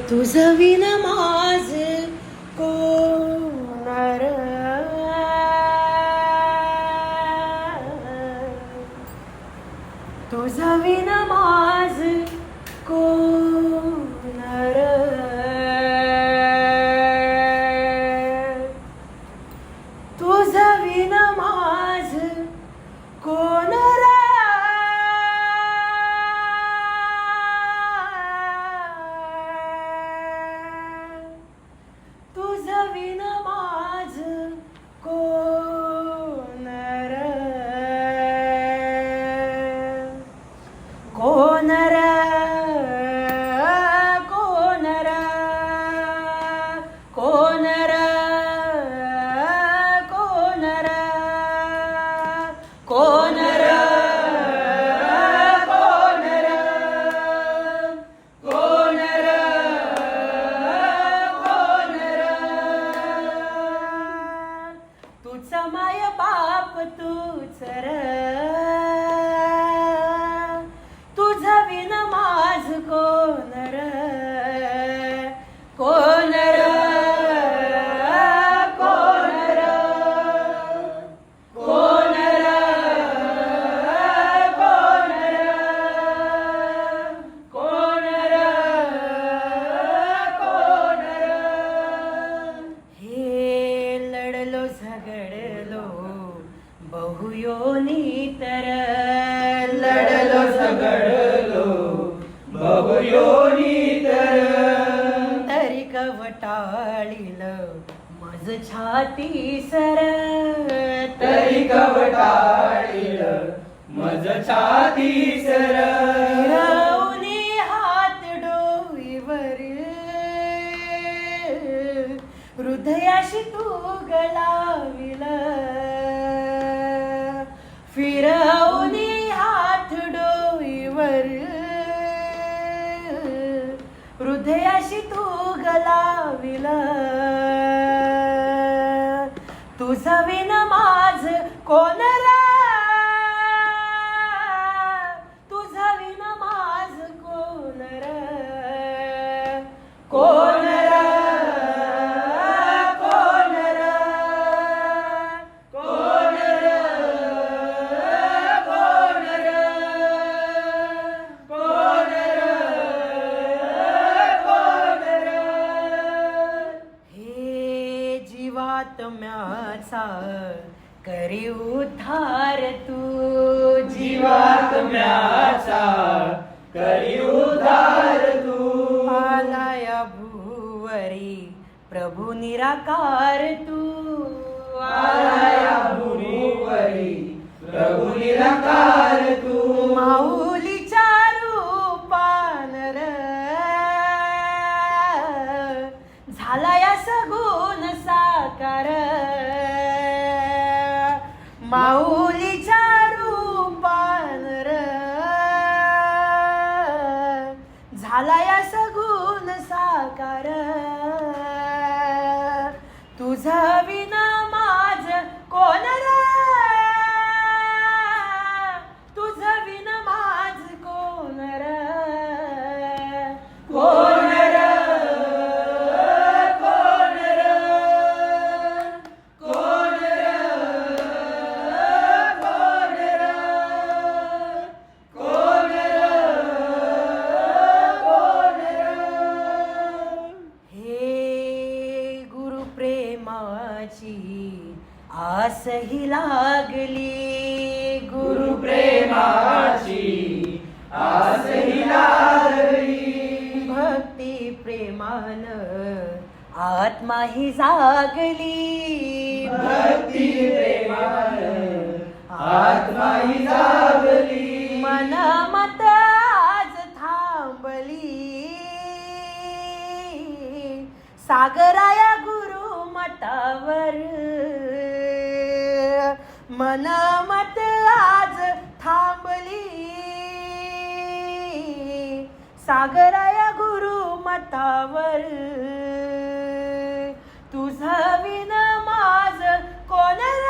तुझं विन माझ कोणार, तुझं विन माझ कोणार, तुझं विन माझ कोणार, तुझं विन माझ कोणार, कोणार, कोणार, कोणार, कोणार, कोणार, कोणार, कोणार, तुझा माय बाप तूच र, तुझा विन माझ कोण र, कोण र, कोण र, कोण र, कोण र, कोण र, कोण र, हे लढलो झगडलो बहुयोनी तर, लढलो झगडलो बहुयोनी तर, तरी कवटाळील मज छाती सर, तरी कवटाळील मज छाती सर, फिरवली हात डोईवर हृदयाशी तू गलाविल, फिरवली हात डोईवर हृदयाशी तू गलाविल, तुझं विन माझ कोण र, तुझं विन माझ कोण र, कोण र, कोण र, कोण र, कोण र, कोण र, कोण र, हे जीवात्म्याचा करी उद्धार तू, जीवात्म्याचा करी उद्धार तू, आलाया भूवरी प्रभू निराकार तू, आलाया भूवरी प्रभू निराकार तू, माऊलीच्या रूपान र, झालाया सगुण साकार, माऊलीच्या रूपान र, झालाया सगुण साकार, तुझं विन माझ कोण र, तुझं विन माझ कोण र, कोण र, कोण र, कोण र, कोण र, कोण र, कोण र, हे गुरु प्रेमाची आस ही लागली, गुरु प्रेमाची आस ही लागली, भक्ती प्रेमान आत्मा ही जागली, भक्ती प्रेमान आत्मा ही जागली, मन मत आज थांबली, सागराया गुरु मठावर मन मत आज थांबली, सागराया गुरु मठावर तुझं विन माझ कोण र,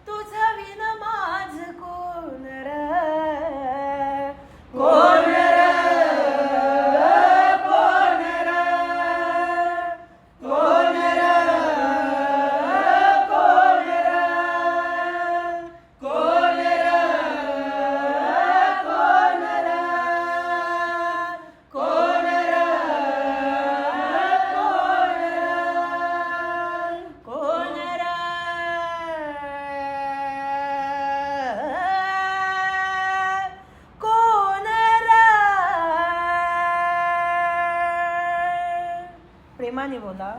तुझं विन माझ कोण र, कोण बोला